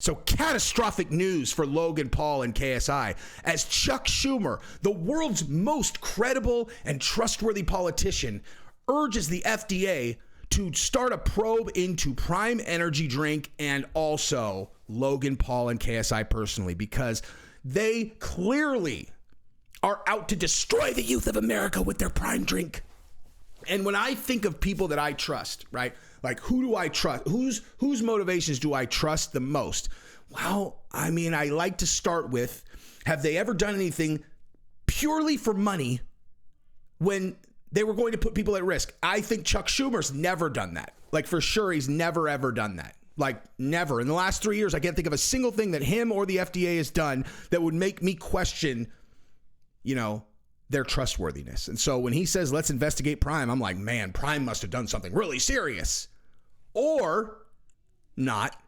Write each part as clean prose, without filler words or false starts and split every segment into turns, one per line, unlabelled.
So catastrophic news for Logan Paul and KSI as Chuck Schumer, the world's most credible and trustworthy politician, urges the FDA to start a probe into Prime Energy drink and also Logan Paul and KSI personally, because they clearly are out to destroy the youth of America with their Prime drink. And when I think of people that I trust, right? Like, who do I trust? Whose motivations do I trust the most? Well, I mean, I like to start with, have they ever done anything purely for money when they were going to put people at risk? I think Chuck Schumer's never done that. Like, for sure, he's never, ever done that. Like, never. In the last 3 years, I can't think of a single thing that him or the FDA has done that would make me question, their trustworthiness. And so when he says, let's investigate Prime, I'm like, man, Prime must have done something really serious. Or not,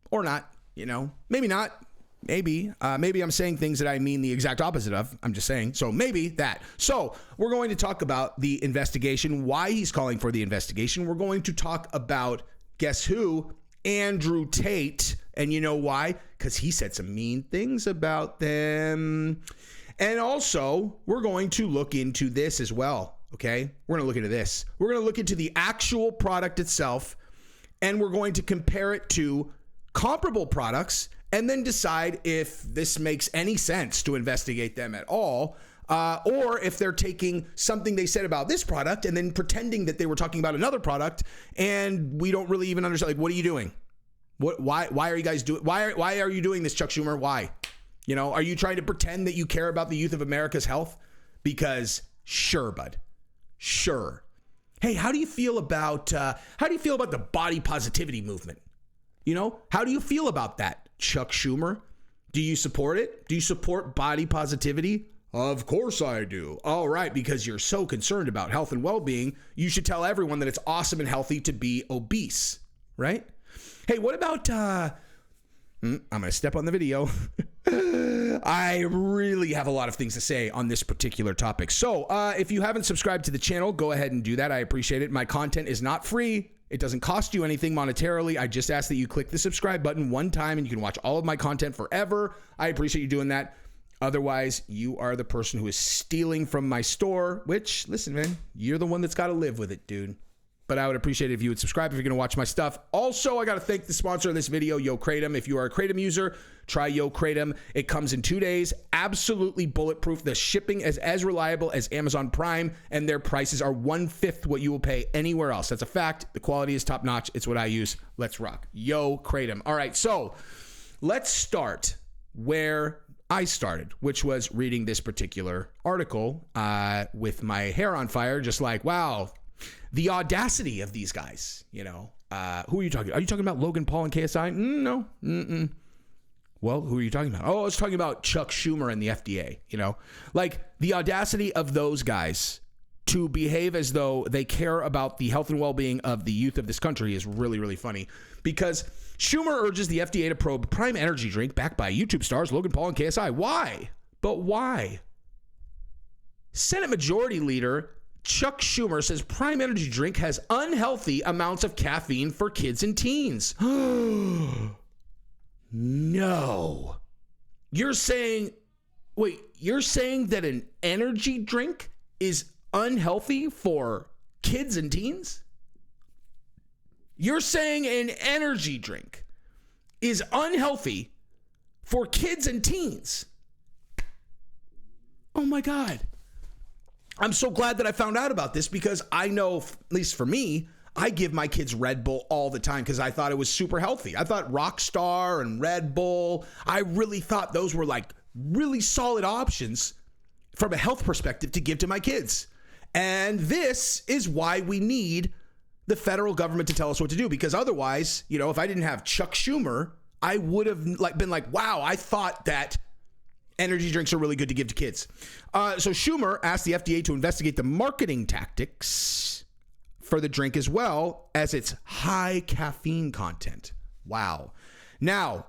maybe not. Maybe I'm saying things that I mean the exact opposite of. I'm just saying. So maybe that. So we're going to talk about the investigation, why he's calling for the investigation. We're going to talk about, guess who? Andrew Tate. And you know why? Because he said some mean things about them. And also, we're going to look into this as well, okay? We're going to look into this. We're going to look into the actual product itself, and we're going to compare it to comparable products and then decide if this makes any sense to investigate them at all, or if they're taking something they said about this product and then pretending that they were talking about another product, and we don't really even understand. Like, what are you doing? Why are you guys doing? Why are you doing this, Chuck Schumer? Why? Are you trying to pretend that you care about the youth of America's health? Because sure, bud, sure. Hey, how do you feel about the body positivity movement? How do you feel about that, Chuck Schumer? Do you support it? Do you support body positivity? Of course I do. All right, because you're so concerned about health and well-being, you should tell everyone that it's awesome and healthy to be obese, right? Hey, what about I'm going to step on the video. I really have a lot of things to say on this particular topic. So if you haven't subscribed to the channel, go ahead and do that. I appreciate it. My content is not free. It doesn't cost you anything monetarily. I just ask that you click the subscribe button one time and you can watch all of my content forever. I appreciate you doing that. Otherwise, you are the person who is stealing from my store, which, listen, man, you're the one that's got to live with it, dude. But I would appreciate it if you would subscribe if you're going to watch my stuff. Also, I got to thank the sponsor of this video, Yo Kratom. If you are a Kratom user, try Yo Kratom. It comes in 2 days, absolutely bulletproof. The shipping is as reliable as Amazon Prime, and their prices are 1/5 what you will pay anywhere else. That's a fact. The quality is top notch. It's what I use. Let's rock. Yo Kratom. All right, so let's start where I started, which was reading this particular article with my hair on fire, just like, wow. The audacity of these guys, who are you talking about? Are you talking about Logan Paul and KSI? No. Well, who are you talking about? Oh, I was talking about Chuck Schumer and the FDA, like the audacity of those guys to behave as though they care about the health and well-being of the youth of this country is really, really funny, because Schumer urges the FDA to probe Prime Energy drink backed by YouTube stars Logan Paul and KSI. Why? But why? Senate Majority Leader Chuck Schumer says Prime Energy drink has unhealthy amounts of caffeine for kids and teens. No. You're saying that an energy drink is unhealthy for kids and teens? You're saying an energy drink is unhealthy for kids and teens? Oh my God. I'm so glad that I found out about this, because I know, at least for me, I give my kids Red Bull all the time because I thought it was super healthy. I thought Rockstar and Red Bull, I really thought those were like really solid options from a health perspective to give to my kids. And this is why we need the federal government to tell us what to do, because otherwise, if I didn't have Chuck Schumer, I would have been like, wow, I thought that energy drinks are really good to give to kids. So Schumer asked the FDA to investigate the marketing tactics for the drink as well as its high caffeine content. Wow. Now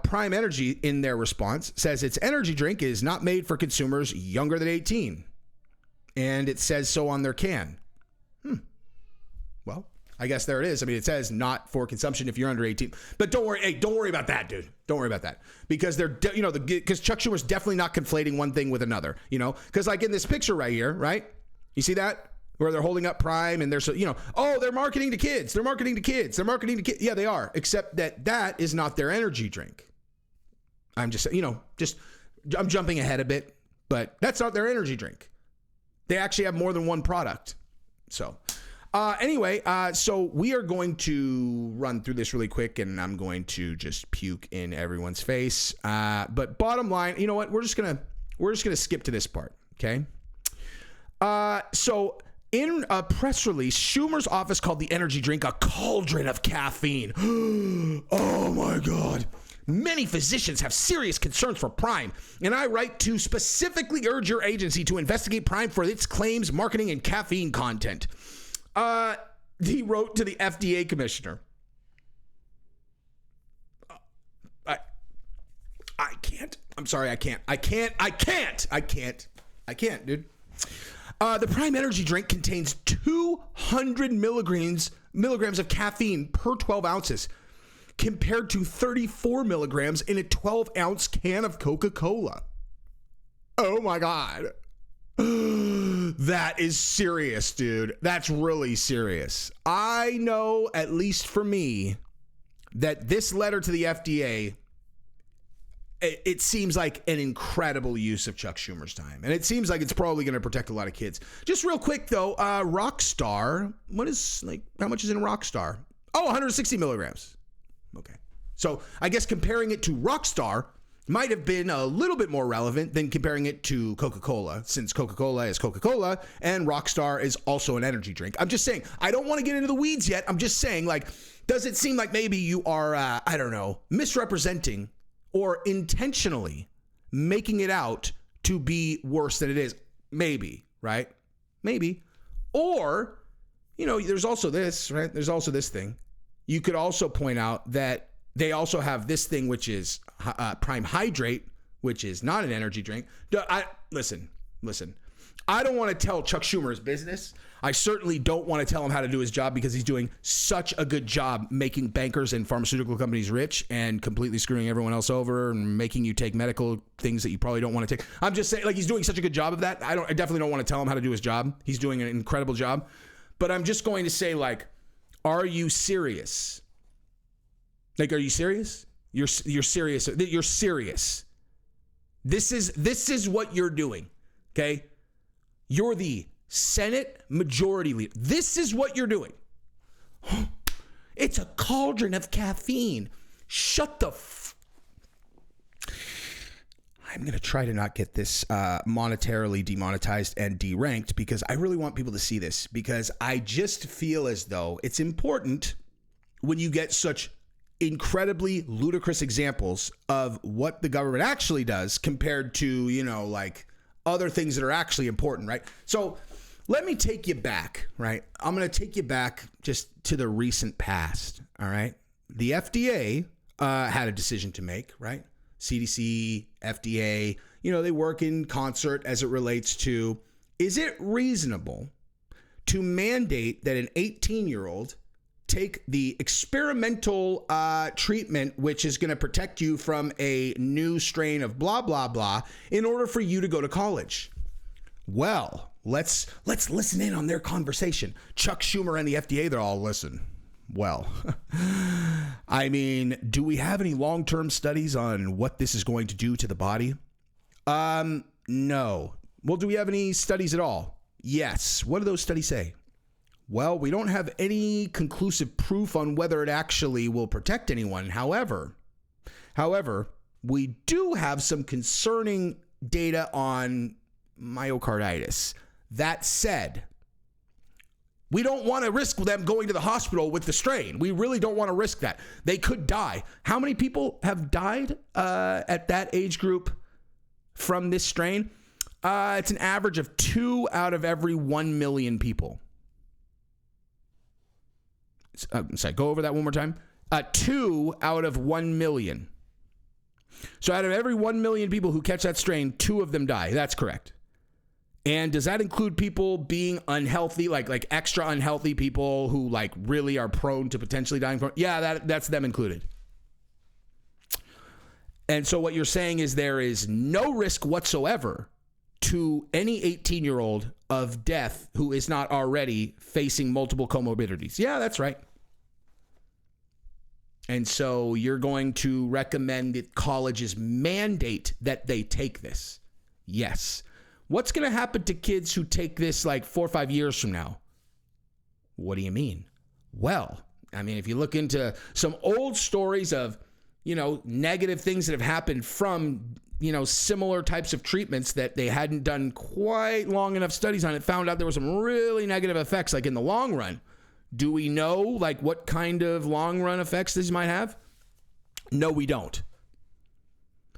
Prime Energy, in their response, says its energy drink is not made for consumers younger than 18. And it says so on their can. Well, I guess there it is. I mean, it says not for consumption if you're under 18. But don't worry. Hey, don't worry about that, dude. Don't worry about that. Because because Chuck Schumer's definitely not conflating one thing with another, because like in this picture right here, right? You see that? Where they're holding up Prime and they're they're marketing to kids. They're marketing to kids. They're marketing to kids. Yeah, they are. Except that is not their energy drink. I'm just, I'm jumping ahead a bit, but that's not their energy drink. They actually have more than one product. So anyway, so we are going to run through this really quick and I'm going to just puke in everyone's face. But bottom line, you know what? We're just going to skip to this part. Okay. So in a press release, Schumer's office called the energy drink a cauldron of caffeine. Oh my God. Many physicians have serious concerns for Prime, and I write to specifically urge your agency to investigate Prime for its claims, marketing, and caffeine content. He wrote to the FDA commissioner. I can't. I'm sorry, I can't. I can't, dude. The Prime energy drink contains 200 milligrams of caffeine per 12 ounces. Compared to 34 milligrams in a 12-ounce can of Coca-Cola. Oh my God. That is serious, dude. That's really serious. I know, at least for me, that this letter to the FDA, it seems like an incredible use of Chuck Schumer's time. And it seems like it's probably going to protect a lot of kids. Just real quick, though, Rockstar, how much is in Rockstar? Oh, 160 milligrams. Okay. So I guess comparing it to Rockstar might have been a little bit more relevant than comparing it to Coca-Cola, since Coca-Cola is Coca-Cola and Rockstar is also an energy drink. I'm just saying, I don't want to get into the weeds yet. I'm just saying, does it seem like maybe you are, misrepresenting or intentionally making it out to be worse than it is? Maybe, right? Maybe. Or, there's also this, right? There's also this thing. You could also point out that they also have this thing, which is Prime Hydrate, which is not an energy drink. Listen. I don't want to tell Chuck Schumer his business. I certainly don't want to tell him how to do his job because he's doing such a good job making bankers and pharmaceutical companies rich and completely screwing everyone else over and making you take medical things that you probably don't want to take. I'm just saying, he's doing such a good job of that. I definitely don't want to tell him how to do his job. He's doing an incredible job. But I'm just going to say, are you serious? Are you serious? You're serious. You're serious. This is what you're doing. Okay? You're the Senate Majority Leader. This is what you're doing. It's a cauldron of caffeine. Shut the I'm going to try to not get this monetarily demonetized and deranked because I really want people to see this, because I just feel as though it's important when you get such incredibly ludicrous examples of what the government actually does compared to, other things that are actually important, right? So let me take you back, right? I'm going to take you back just to the recent past, all right? The FDA had a decision to make, right? CDC, FDA, they work in concert as it relates to, is it reasonable to mandate that an 18-year-old take the experimental treatment, which is going to protect you from a new strain of blah, blah, blah, in order for you to go to college? Well, let's listen in on their conversation. Chuck Schumer and the FDA, they're all, listen. Well, do we have any long-term studies on what this is going to do to the body? No. Well, do we have any studies at all? Yes. What do those studies say? Well, we don't have any conclusive proof on whether it actually will protect anyone. However, we do have some concerning data on myocarditis. That said, we don't want to risk them going to the hospital with the strain. We really don't want to risk that. They could die. How many people have died at that age group from this strain? It's an average of 2 out of every 1 million people. Sorry, go over that one more time. 2 out of 1 million. So out of every 1 million people who catch that strain, 2 of them die. That's correct. And does that include people being unhealthy, like extra unhealthy people who like really are prone to potentially dying from? Yeah, that's them included. And so what you're saying is there is no risk whatsoever to any 18-year-old of death who is not already facing multiple comorbidities. Yeah, that's right. And so you're going to recommend that colleges mandate that they take this. Yes. What's going to happen to kids who take this like 4 or 5 years from now? What do you mean? Well, I mean, if you look into some old stories of, negative things that have happened from, similar types of treatments that they hadn't done quite long enough studies on, it found out there were some really negative effects, like in the long run. Do we know like what kind of long run effects this might have? No, we don't.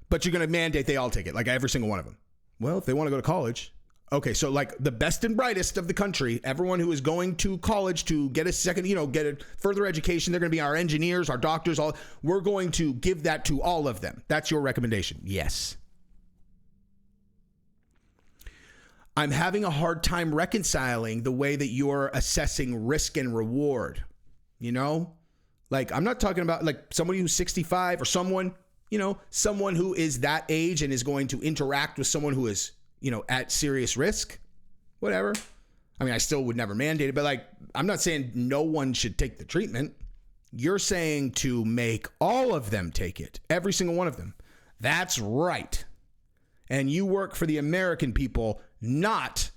But you're going to mandate they all take it, like every single one of them. Well, if they want to go to college. Okay, so like the best and brightest of the country, everyone who is going to college to get a second, get a further education, they're going to be our engineers, our doctors, we're going to give that to all of them. That's your recommendation. Yes. I'm having a hard time reconciling the way that you're assessing risk and reward. Like I'm not talking about like somebody who's 65 or someone who is that age and is going to interact with someone who is, at serious risk, whatever. I mean, I still would never mandate it, but like, I'm not saying no one should take the treatment. You're saying to make all of them take it, every single one of them. That's right. And you work for the American people, not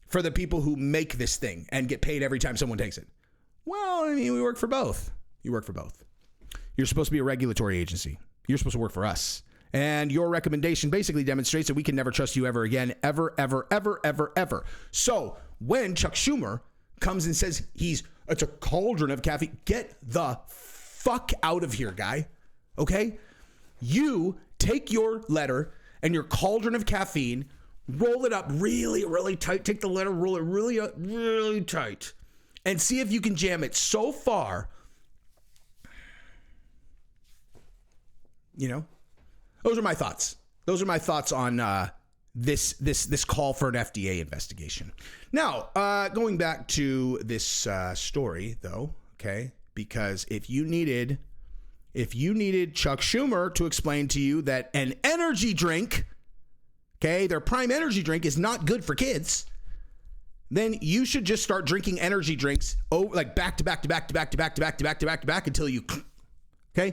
for the people who make this thing and get paid every time someone takes it. Well, I mean, we work for both. You work for both. You're supposed to be a regulatory agency. You're supposed to work for us. And your recommendation basically demonstrates that we can never trust you ever again, ever, ever, ever, ever, ever. So when Chuck Schumer comes and says it's a cauldron of caffeine, get the fuck out of here, guy. Okay? You take your letter and your cauldron of caffeine, roll it up really, really tight. Take the letter, roll it really, really tight, and see if you can jam it so far. Those are my thoughts. Those are my thoughts on this call for an FDA investigation. Now, going back to this story, though, okay, because if you needed Chuck Schumer to explain to you that an energy drink, okay, their Prime energy drink is not good for kids, then you should just start drinking energy drinks like back to back to back to back to back to back to back to back to back until you, okay.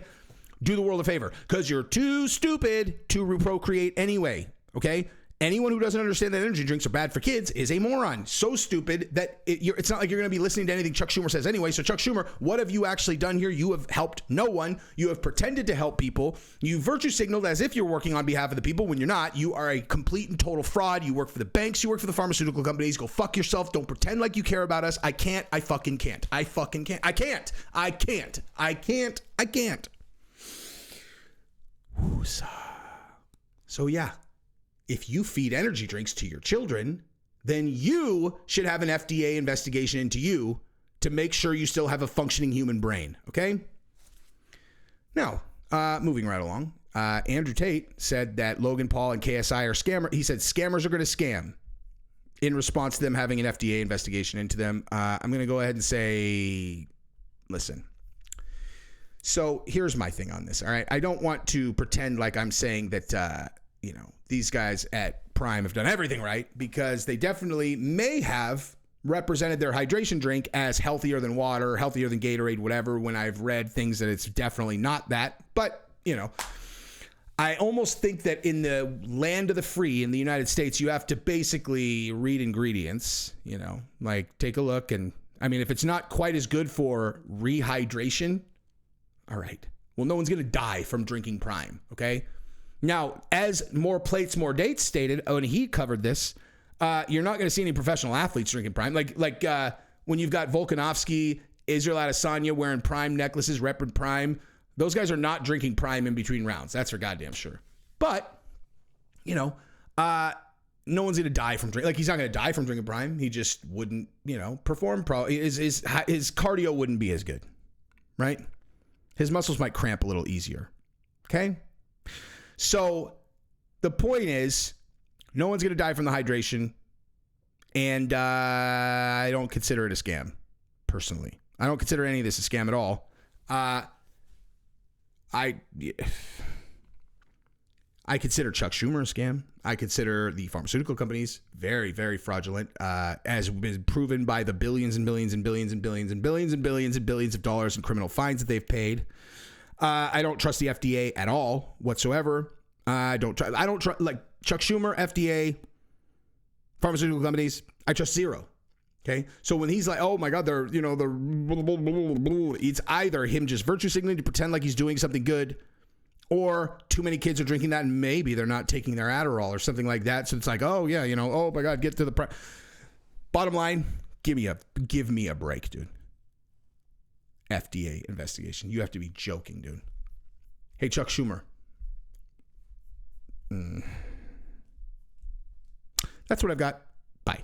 Do the world a favor, because you're too stupid to procreate anyway, okay? Anyone who doesn't understand that energy drinks are bad for kids is a moron. So stupid that it's not like you're going to be listening to anything Chuck Schumer says anyway. So Chuck Schumer, what have you actually done here? You have helped no one. You have pretended to help people. You virtue signaled as if you're working on behalf of the people when you're not. You are a complete and total fraud. You work for the banks. You work for the pharmaceutical companies. Go fuck yourself. Don't pretend like you care about us. I can't. I fucking can't. I fucking can't. I can't. I can't. I can't. I can't. So yeah, if you feed energy drinks to your children, then you should have an FDA investigation into you to make sure you still have a functioning human brain, okay? Now, moving right along, Andrew Tate said that Logan Paul and KSI are scammers. He said scammers are going to scam in response to them having an FDA investigation into them. I'm going to go ahead and say, listen. So here's my thing on this, all right? I don't want to pretend like I'm saying that, these guys at Prime have done everything right, because they definitely may have represented their hydration drink as healthier than water, healthier than Gatorade, whatever, when I've read things that it's definitely not that. But, I almost think that in the land of the free in the United States, you have to basically read ingredients, like take a look. And I mean, if it's not quite as good for rehydration, all right, well, no one's going to die from drinking Prime, okay? Now, as More Plates, More Dates stated, when he covered this, you're not going to see any professional athletes drinking Prime. Like when you've got Volkanovski, Israel Adesanya wearing Prime necklaces, repping Prime, those guys are not drinking Prime in between rounds. That's for goddamn sure. But, no one's going to die from drinking. Like, he's not going to die from drinking Prime. He just wouldn't, perform. His cardio wouldn't be as good, right? His muscles might cramp a little easier, okay? So the point is, no one's going to die from the hydration. And I don't consider it a scam, personally. I don't consider any of this a scam at all. I consider Chuck Schumer a scam. I consider the pharmaceutical companies very, very fraudulent, as been proven by the billions and billions and billions and billions and billions and billions and billions of dollars in criminal fines that they've paid. I don't trust the FDA at all whatsoever. I don't trust like Chuck Schumer, FDA, pharmaceutical companies. I trust zero. Okay, so when he's like, "Oh my God, they're it's either him just virtue signaling to pretend like he's doing something good, or too many kids are drinking that and maybe they're not taking their Adderall or something like that. So it's like, oh yeah, oh my God, get to the bottom line. Give me a break, dude. FDA investigation. You have to be joking, dude. Hey, Chuck Schumer. That's what I've got. Bye.